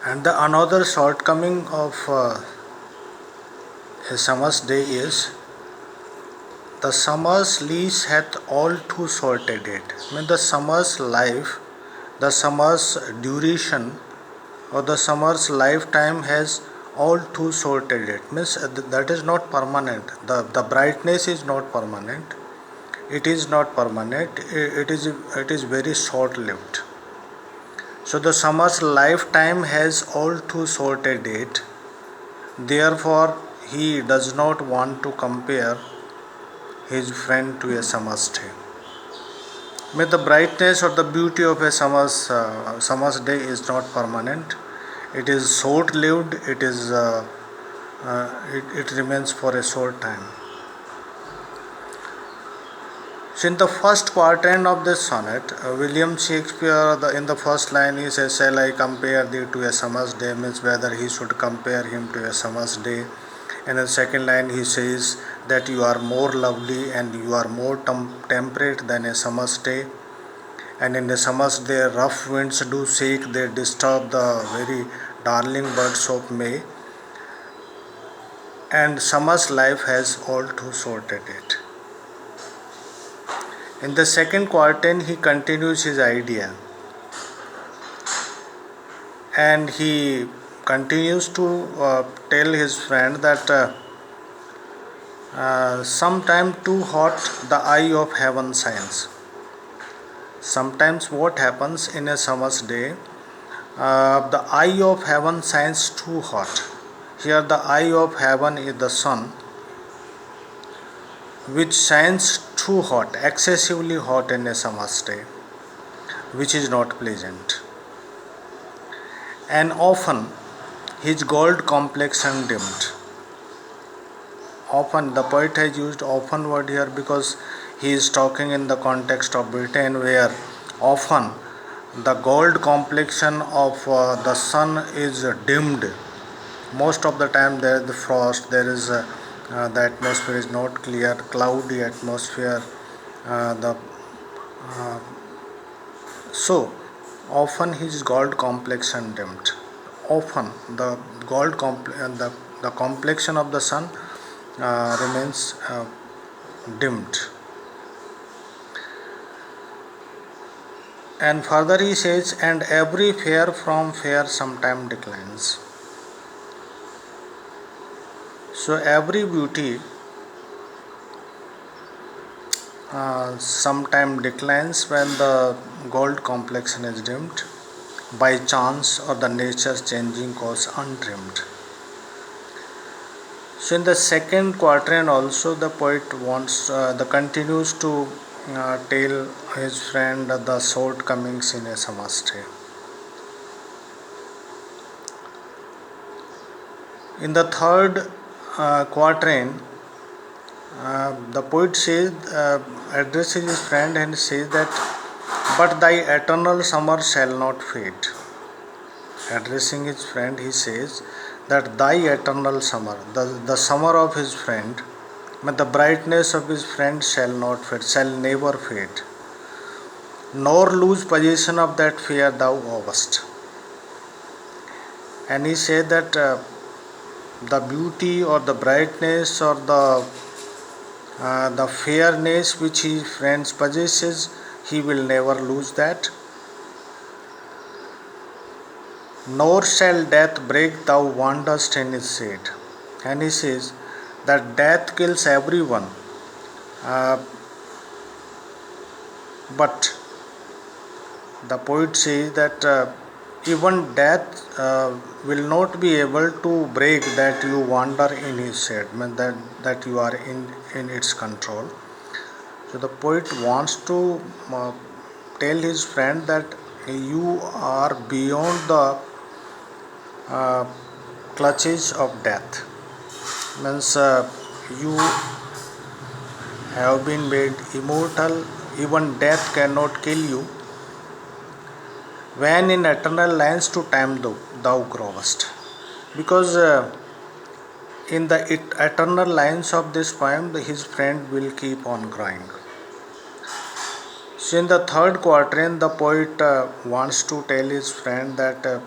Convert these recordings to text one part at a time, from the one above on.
And the another shortcoming of a summer's day is the summer's lease hath all too short a date. I mean the summer's life, the summer's duration, or the summer's lifetime has all too short a date. Means that is not permanent. The brightness is not permanent. It is not permanent. It is very short lived. So the summer's lifetime has all too short a date. Therefore, he does not want to compare his friend to a summer's day. May the brightness or the beauty of a summer's day is not permanent. It is short-lived. It remains for a short time. So in the first quatrain of this sonnet, William Shakespeare, in the first line, he says, "Shall I compare thee to a summer's day?" Means whether he should compare him to a summer's day. And in the second line, he says that you are more lovely and you are more temperate than a summer's day. And in a summer's day, rough winds do shake; they disturb the very darling birds of May. And summer's life has all too short a date. In the second quatrain, he continues his idea and he continues to tell his friend that sometime too hot the eye of heaven shines. Sometimes what happens in a summer's day, the eye of heaven shines too hot. Here the eye of heaven is the sun, which shines too hot, excessively hot in a summer's day, which is not pleasant. And often his gold complexion dimmed. Often, the poet has used often word here because he is talking in the context of Britain, where often the gold complexion of the sun is dimmed. Most of the time there is the frost, the atmosphere is not clear, cloudy atmosphere. The So often his gold complexion dimmed. Often the complexion of the sun remains dimmed. And further he says, and every fair from fair sometime declines. So every beauty sometime declines when the gold complexion is dimmed by chance or the nature's changing course untrimmed. So in the second quatrain also the poet continues to tell his friend the shortcomings in a summer's day. In the third quatrain, the poet says, addresses his friend and says that, but thy eternal summer shall not fade. Addressing his friend, he says that thy eternal summer, the summer of his friend, but the brightness of his friend shall not fade, shall never fade, nor lose possession of that fair thou owest. And he said that the beauty or the brightness or the fairness which his friends possesses, he will never lose that. Nor shall death break thou wanderest in his shade. And he says that death kills everyone, but the poet says that even death will not be able to break that you wander in his shade, means that you are in its control. So the poet wants to tell his friend that you are beyond the clutches of death. Means you have been made immortal, even death cannot kill you. When in eternal lines to time thou growest. Because in the eternal lines of this poem, his friend will keep on growing. So in the third quatrain, the poet wants to tell his friend that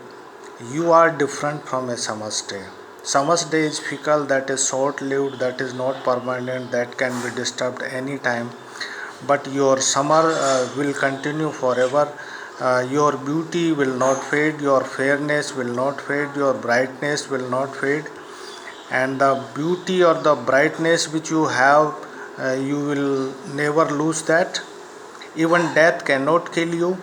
You are different from a summer's day. Summer's day is fickle, that is short lived, that is not permanent, that can be disturbed anytime. But your summer will continue forever. Your beauty will not fade, your fairness will not fade, your brightness will not fade, and the beauty or the brightness which you have, you will never lose that. Even death cannot kill you,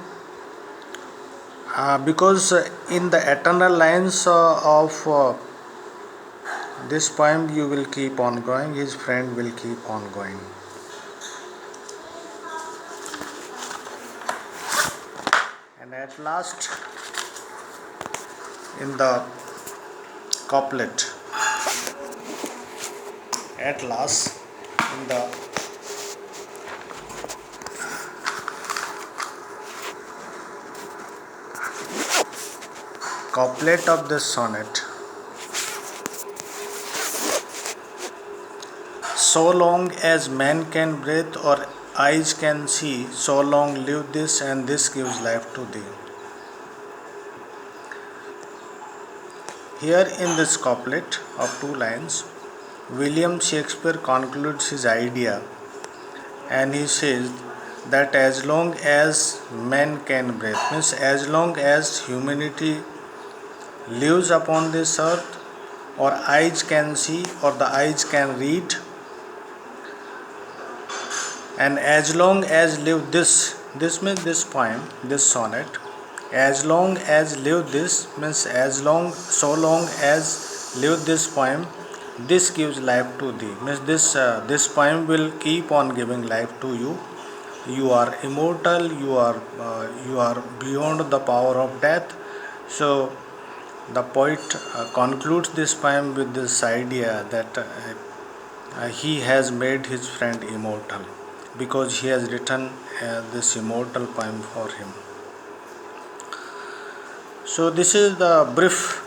because in the eternal lines of this poem you will keep on going, his friend will keep on going. And at last, in the couplet, at last, in the couplet of this sonnet, so long as man can breathe or eyes can see, so long live this, and this gives life to thee. Here in this couplet of 2 lines, William Shakespeare concludes his idea, and he says that as long as man can breathe, means as long as humanity lives upon this earth, or eyes can see, or the eyes can read, and as long as live this means this poem, this sonnet, as long as live this means as long, so long as live this poem, this gives life to thee, means this poem will keep on giving life to you. You are immortal, you are beyond the power of death. So the poet concludes this poem with this idea that he has made his friend immortal, because he has written this immortal poem for him. So this is the brief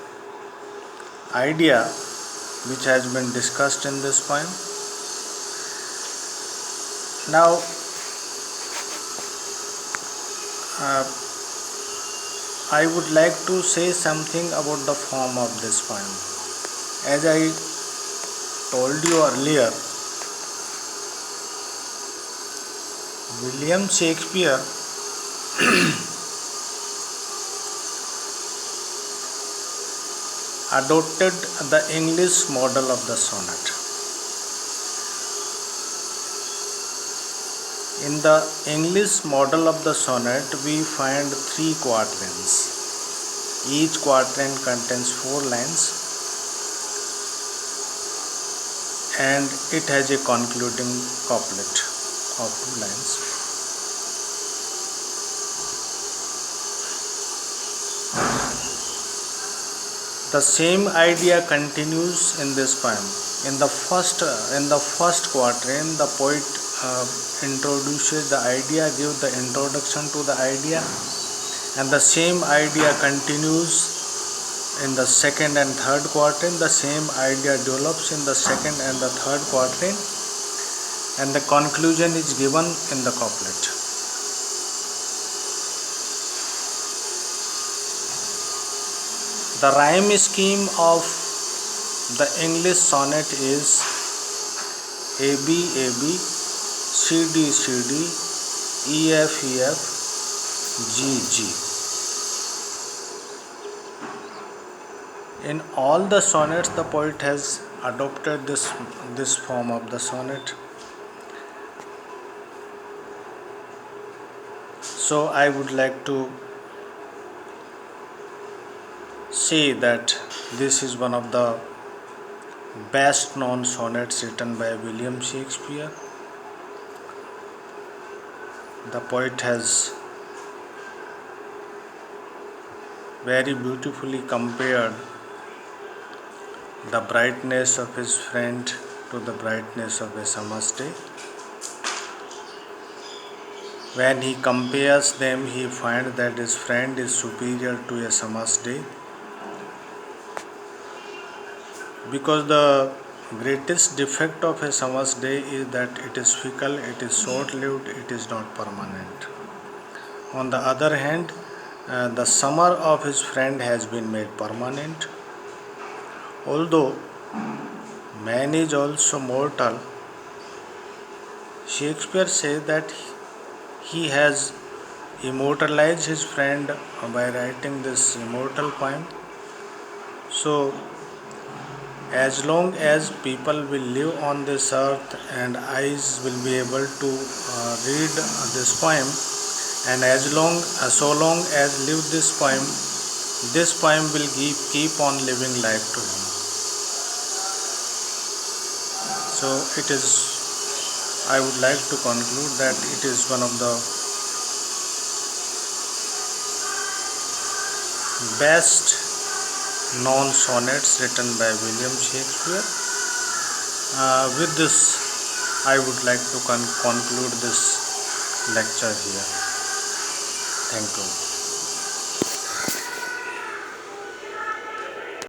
idea which has been discussed in this poem. Now I would like to say something about the form of this poem. As I told you earlier, William Shakespeare adopted the English model of the sonnet. In the English model of the sonnet, we find 3 quatrains. Each quatrain contains 4 lines, and it has a concluding couplet of 2 lines. The same idea continues in this poem. In the first quatrain, the poet introduces the idea, gives the introduction to the idea, and the same idea continues in the second and third quatrain. The same idea develops in the second and the third quatrain, and the conclusion is given in the couplet. The rhyme scheme of the English sonnet is AB AB, CD CD, EF EF, G G. In all the sonnets, the poet has adopted this form of the sonnet. So I would like to say that this is one of the best known sonnets written by William Shakespeare. The poet has very beautifully compared the brightness of his friend to the brightness of a summer's day. When he compares them, he finds that his friend is superior to a summer's day, because the greatest defect of a summer's day is that it is fickle, it is short lived, it is not permanent. On the other hand, the summer of his friend has been made permanent. Although man is also mortal, Shakespeare says that he has immortalized his friend by writing this immortal poem. So, as long as people will live on this earth and eyes will be able to read this poem, and so long as live this poem will keep on living life to him. So it is, I would like to conclude that it is one of the best known sonnets written by William Shakespeare. With this, I would like to conclude this lecture here. Thank you.